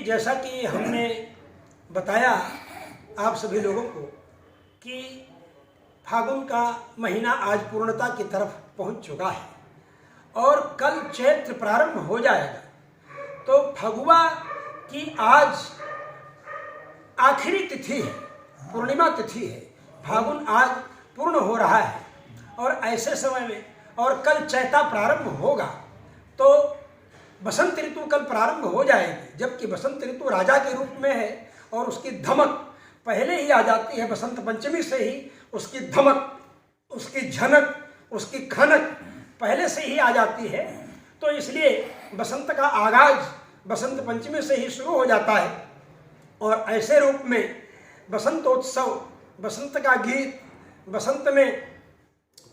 जैसा कि हमने बताया आप सभी लोगों को कि फागुन का महीना आज पूर्णता की तरफ पहुंच चुका है और कल चैत्र प्रारंभ हो जाएगा। तो फगुआ की आज आखिरी तिथि है, पूर्णिमा तिथि है। फागुन आज पूर्ण हो रहा है और ऐसे समय में और कल चैता प्रारंभ होगा तो बसंत ऋतु कल प्रारंभ हो जाएगी। जबकि बसंत ऋतु राजा के रूप में है और उसकी धमक पहले ही आ जाती है। बसंत पंचमी से ही उसकी धमक, उसकी झनक, उसकी खनक पहले से ही आ जाती है। तो इसलिए बसंत का आगाज बसंत पंचमी से ही शुरू हो जाता है और ऐसे रूप में बसंतोत्सव, बसंत का गीत, बसंत में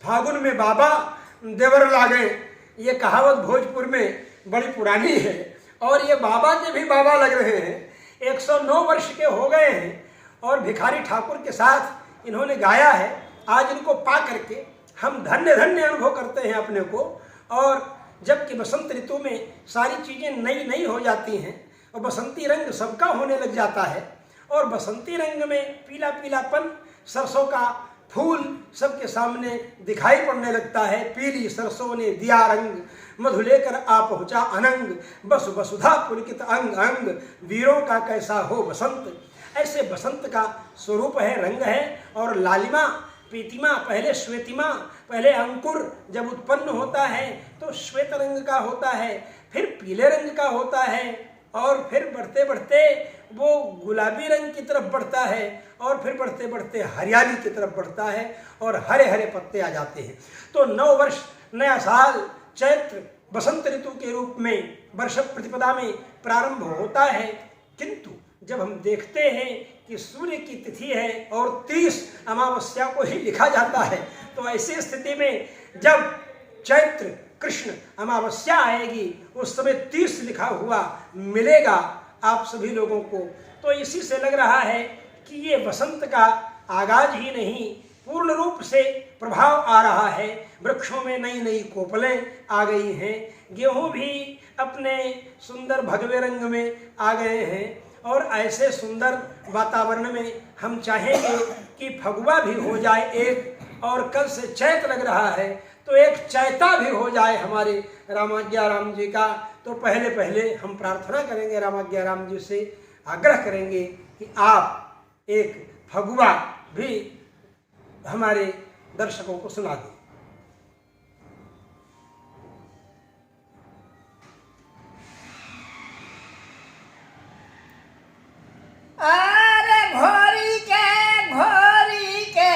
फागुन में बाबा देवर लागे, ये कहावत भोजपुर में बड़ी पुरानी है और ये बाबा के भी बाबा लग रहे हैं। 109 वर्ष के हो गए हैं और भिखारी ठाकुर के साथ इन्होंने गाया है। आज इनको पा करके हम धन्य धन्य अनुभव करते हैं अपने को। और जबकि बसंत ऋतु में सारी चीज़ें नई नई हो जाती हैं और बसंती रंग सबका होने लग जाता है और बसंती रंग में पीला पीलापन, सरसों का फूल सबके सामने दिखाई पड़ने लगता है। पीली सरसों ने दिया रंग, मधु लेकर आ पहुँचा अनंग, बस वसुधा पुलकित अंग अंग, वीरों का कैसा हो बसंत। ऐसे बसंत का स्वरूप है, रंग है। और लालिमा, पीतिमा, पहले श्वेतिमा, पहले अंकुर जब उत्पन्न होता है तो श्वेत रंग का होता है, फिर पीले रंग का होता है और फिर बढ़ते बढ़ते वो गुलाबी रंग की तरफ बढ़ता है और फिर बढ़ते बढ़ते हरियाली की तरफ बढ़ता है और हरे हरे पत्ते आ जाते हैं। तो नव वर्ष, नया साल चैत्र बसंत ऋतु के रूप में वर्ष प्रतिपदा में प्रारंभ होता है। किंतु जब हम देखते हैं कि सूर्य की तिथि है और 30 अमावस्या को ही लिखा जाता है, तो ऐसी स्थिति में जब चैत्र कृष्ण अमावस्या आएगी उस समय 30 लिखा हुआ मिलेगा आप सभी लोगों को। तो इसी से लग रहा है कि ये बसंत का आगाज ही नहीं, पूर्ण रूप से प्रभाव आ रहा है। वृक्षों में नई नई कोपलें आ गई हैं, गेहूं भी अपने सुंदर भगवे रंग में आ गए हैं और ऐसे सुंदर वातावरण में हम चाहेंगे कि फगुआ भी हो जाए एक, और कल से चैत लग रहा है तो एक चैता भी हो जाए हमारे रामाज्ञा राम जी का। तो पहले पहले हम प्रार्थना करेंगे, रामाज्ञा राम जी से आग्रह करेंगे कि आप एक फगुआ भी हमारे दर्शकों को सुना दें। अरे घोरी के घोरी के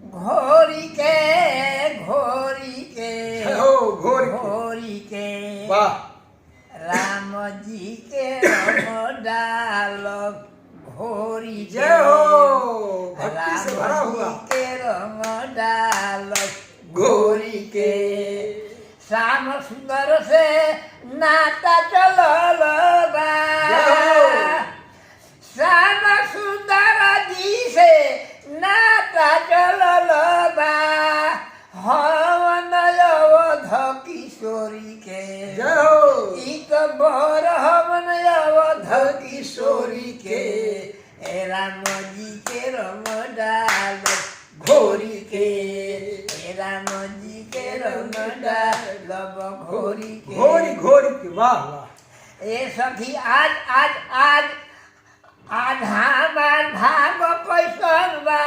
घोरी के घोरी के घोरी के वाह, राम जी के रम डाल घोरी के, जय हो, भक्ति से भरा राम हुआ जी के रम डाल घोरी के। श्याम सुंदर से नाता चलल बा, श्याम सुंदर जी से नाता चलल बा, हवन अवध किशोरी के, जय हो, एक बर हवन अवध किशोरी के, राम जी के रम डाल घोरी के, राम जी के रम डाल घोरी के। घोरी घोरी की, वाह वाह। ए सखी आज आज आज आज हमार भाग कैसन बा,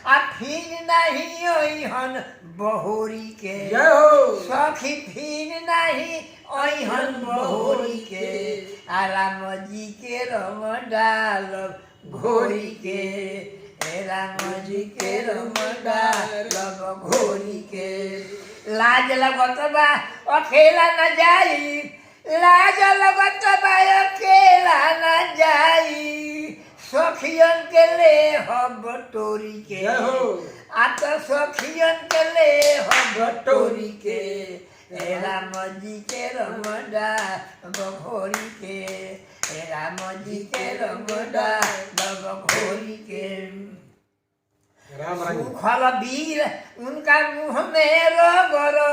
आ फिर नहीं ओहन बहोरी के, जय हो, सखी फिर नहीं ओहन बहोरी के, आ राम जी के रम डाल घोरी के, राम जी के रम डाल घोरी के। लाज लगत बा अकेला न जाई, लाज लगत बा अकेला न जाई, सखियन के ले हम टोरी के, जय हो, आ तो सखियन के ले हम टोरी के, राम जी के रम डाल घोरी के, राम जी के रम डाल घोरी के। राम राम। सुखल वीर उनका मुँह में रगरो,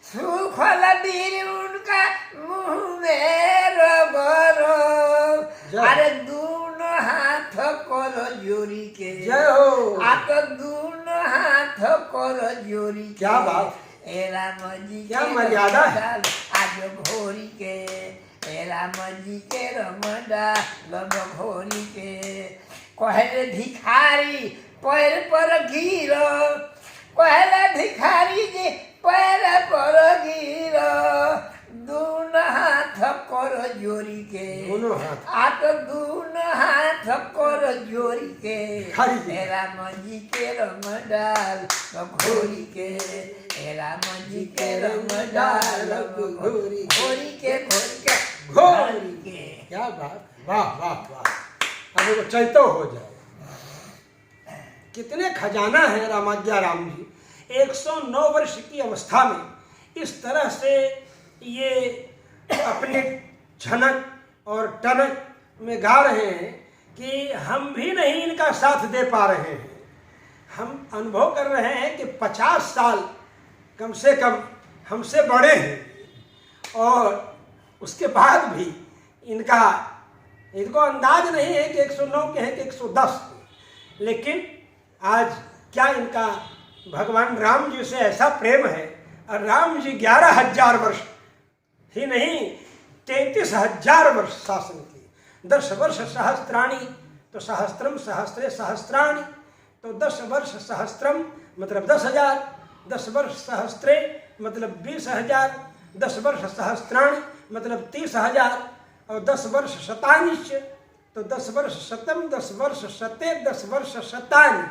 सुखल वीर उनका मुँह में रगरो, जोरी के जय हो। आप दोनों हाथ कर जोरी के क्या बात। ए राम जी क्या के मर्यादा है। रमडाल आज घोरी के ए राम जी के रमडाल घोरी के कहले भिखारी पैर पर गिर कहले भिखारी जी पैर पर गिर दोनों हाथ कर जोरी के दोनों हाथ। आप दोनों हाथ कर जोरी के भिखारी जी। हे राम जी के रमडाल घोरी के हे राम जी के रमडाल घोरी के घोरी के क्या बात। वाह वाह वाह। अब वो चैतो हो जाए। कितने खजाना है रामाज्ञा राम जी। 109 वर्ष की अवस्था में इस तरह से ये अपने झनक और टनक में गा रहे हैं कि हम भी नहीं इनका साथ दे पा रहे हैं। हम अनुभव कर रहे हैं कि 50 साल कम से कम हमसे बड़े हैं और उसके बाद भी इनको अंदाज नहीं है कि 109 के हैं कि 110, लेकिन आज क्या इनका भगवान राम जी से ऐसा प्रेम है। और राम जी 11,000 वर्ष ही नहीं 33,000 वर्ष शासन किए। 10 वर्ष सहस्त्राणी तो सहस्त्रम सहस्त्रे सहस्त्राणी तो 10 वर्ष सहस्त्रम मतलब 10,000, 10 वर्ष सहस्त्रे मतलब 20,000, 10 वर्ष सहस्त्राणी मतलब 30,000 और 10 वर्ष शतानिश्च तो 10 वर्ष शतम, 10 वर्ष शते, 10 वर्ष शतानी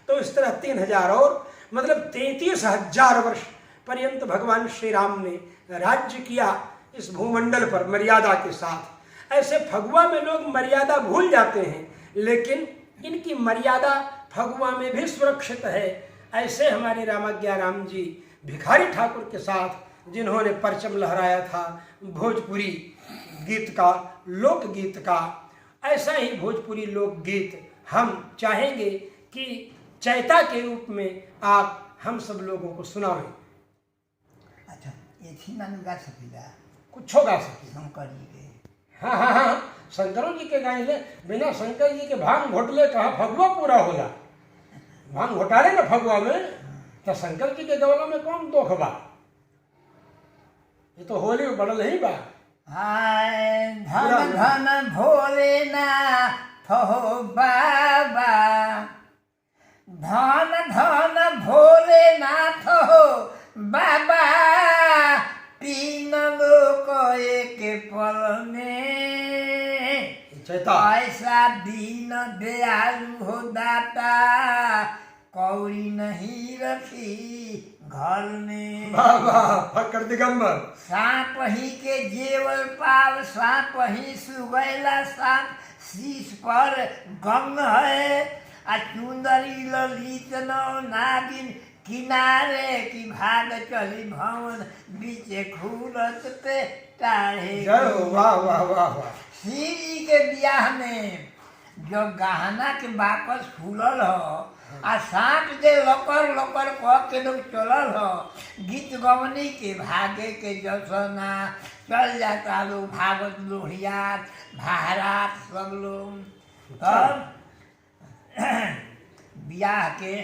तो इस तरह 3,000 और मतलब 33,000 वर्ष पर्यंत भगवान श्री राम ने राज्य किया इस भूमंडल पर मर्यादा के साथ। ऐसे फगुआ में लोग मर्यादा भूल जाते हैं, लेकिन इनकी मर्यादा फगुआ में भी सुरक्षित है। ऐसे हमारे रामाज्ञा राम जी भिखारी ठाकुर के साथ जिन्होंने परचम लहराया था भोजपुरी गीत का, लोकगीत का, ऐसा ही भोजपुरी लोकगीत हम चाहेंगे कि चैता के रूप में आप हम सब लोगों को सुनावें। अच्छा ये थी ना गा सकीला कुछ गा सके शंकर जी के। हाँ हाँ हाँ शंकरों जी के गाइले बिना शंकर जी के भांग घोटले कहाँ फगुआ पूरा होला। भांग घोटाले ना फगुआ में तो शंकर जी के गवलों में कौन दोख बा। ये तो होली बढ़ल ही बा। हाय धन धन भोलेनाथ हो बाबा धन धन भोलेनाथ हो बाबा तीन लोक एक पल में चैता ऐसा दीन दयालु हो दाता कौड़ी नहीं रखी घर में बाबा फकर दिगंबर सांप ही के जेवर पाव सांप ही सुगैला सांप शीश पर गंग है आ चुंदरी ललित नौ नागिन किनारे की भाग चली भवन बीचे खूरत पे टाढ़े। जय हो वाह वाह वाह वाह। शिव जी के ब्याह में जो गहना के बाकस खुलल हो आ सांप के लकर लकर कह के लोग चलल हो गीत गवनी के भागे के जसना चल जाता लोग भागवत लोहियात भारत सब लोग। तब ब्याह के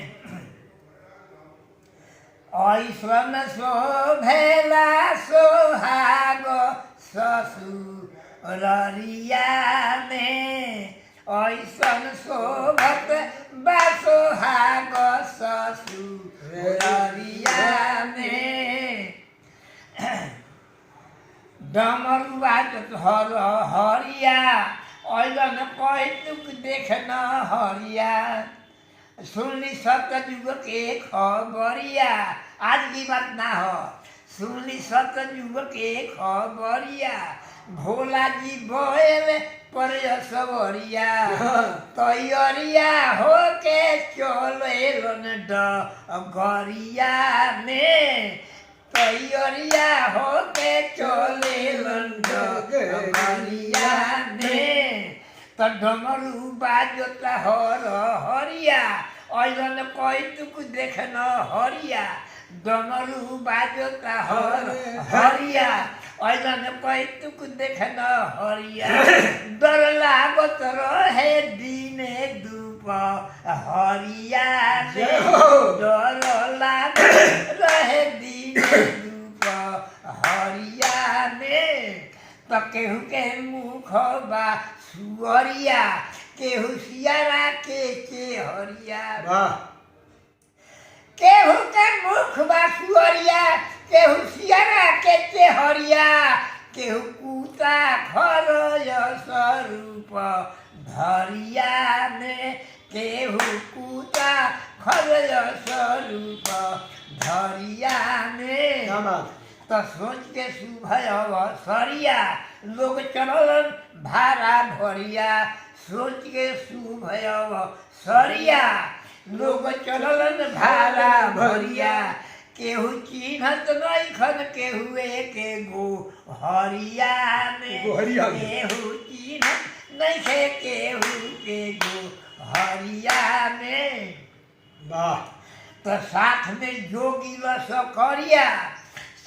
ऐसन शोभेला सोहाग ससुररिया में ऐसन शोभत बा सोहाग ससुररिया में डमरुआ हर हरिया ऐलन कैतुक देखना हरिया सुनली सतयुग के खबरिया आज की बात ना हो सुनली सतयुग के खबरिया भोला जी बोले पर सवरिया तैयारिया हो के चले डगरिया में तैयारिया हो के चले डगरिया में तो डमरू बाजोता हर हरिया ऐलन कैतुक देखना हरिया डमरू बाजोता हर हरिया ऐलन कैतुक देखना हरिया डर लागत रहे दिने दुप हरिया में जय हो। डर लागे रहे दिन हरिया में तो केहू के मुख बा सुअरिया केहू सियारा के हरिया वाह केहू के मुख बा सुअरिया केहू सियारा के हरिया केहू कुता खर स्वरूप धरिया में केहू कुता खर स्वरूप धरिया में क्या बात तो सोच के सुभय सरिया लोग चलल भारा भरिया सोच के सुभय सरिया लोग चलल भारा भरिया केहू चिन्हत नहीं खन केहू एक गो हरिया में गोहरिया में। केहू चिन्हत नहीं खे केहू के गो हरिया में वाह तो साथ में जोगी लसकरिया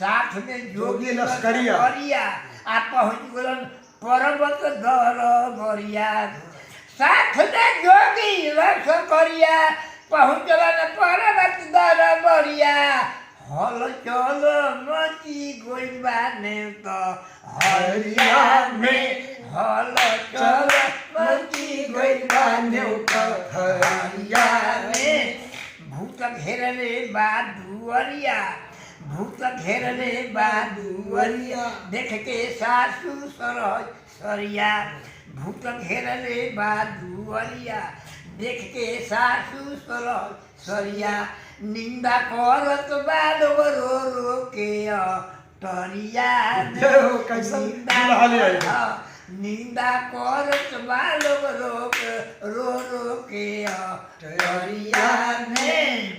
साथ में जोगी लश्करिया। लसकरिया आ पहुँच गलन पर्वत दर बरिया साथ में जोगी लसकरिया पहुँच गलन पर्वत दर बरिया हल चल मची गोइबा ने तो हरिया में हल चल मची गोइबा ने तो हरिया में भूत घेरले बा दुअरिया भूत घेरले बा दुअरिया देख के सासू सरज सरिया भूत घेरले बा दुअरिया देख के सासू सरज सरिया निंदा करत बा लोग रो रो के तरिया जय हो, कैसन दुल्हा ले आई। निंदा करत बा लोग रो रो के तरिया में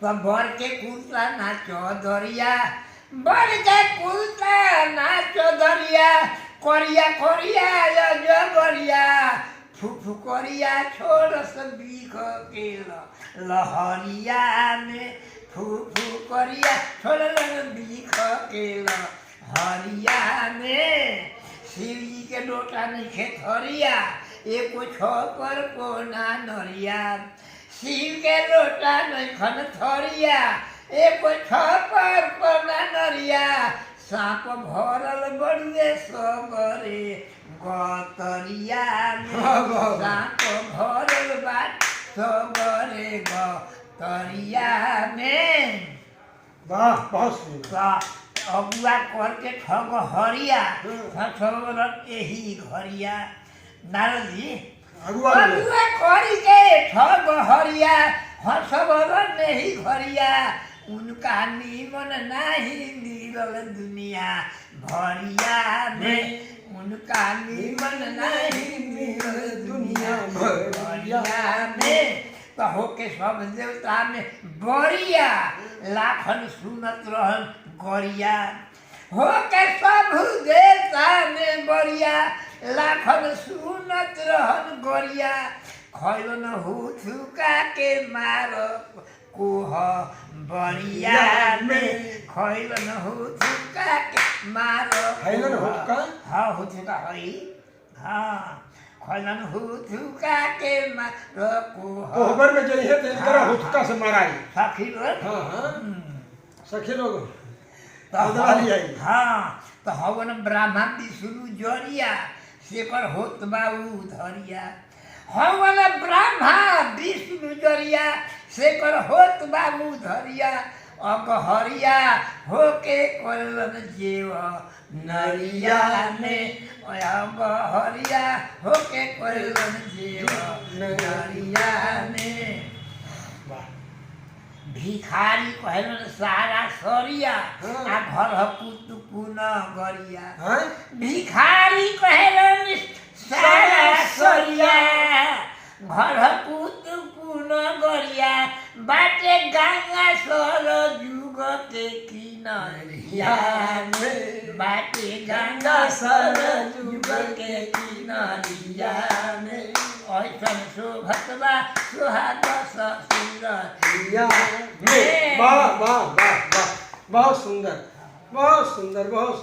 तो बर के कुर्ता नाचो दरिया बर के कुर्ता नाचो दरिया करिया करिया जगरिया फुफु करिया छोड़ बीख के लहरिया में फुफु करिया छोड़ बीख के लहरिया में शिव जी के लोटा नहीं खेतरिया एको छपर कोना नरिया शिव के लोटा नहीं खन थरिया एको छपर कोना नरिया सांप भरल बड़ुए सबरे गतरिया में सांप भरल बाट सबरे गतरिया में वाह बहुत सुंदर अगुआ करके ठग हरिया ठग यही घरिया नारद जी अगुआ अगुआ करी के ठग हरिया हसबर नहीं घरिया उनका नीमन नहीं मिलल दुनिया भरिया में उनका नीमन नहीं मिलल दुनिया भरिया में कहो के सब देवता में बरिया लाखन सुनत रहन गरिया हो के सब देवता में बरिया लाखन सुनत रहन गरिया खैलन हो थुका के मार कोह बरिया में खैलन हो थुका के मार खैलन हुक्का? हाँ हो थुका है हाँ खैलन हो थुका के मार कोह कोहबर में जइहे तो इनकरा हुक्का से माराई सखी लोग हाँ हाँ सखी लोग तो अदवाली आई हाँ तो हवन ब्राह्मण विष्णु जरिया शेखर होत बाबू धरिया हवन ब्रह्मा विष्णु जरिया शेखर होत बाबू धरिया अगहरिया होके कलन जेव नरिया में अगहरिया होके कलन जेव नरिया में भिखारी कहलन सारा सरिया आ घर पुतुकुन गरिया हाँ भिखारी कहलन सारा सरिया घर पुतुकुन गरिया बाटे गंगा सर जुग के किनारिया में बाटे गंगा सर जुग के किनारिया में ऐसन शोभतवा सुहाग ससुरिया वाह वाह वाह वाह बहुत सुंदर बहुत सुंदर बहुत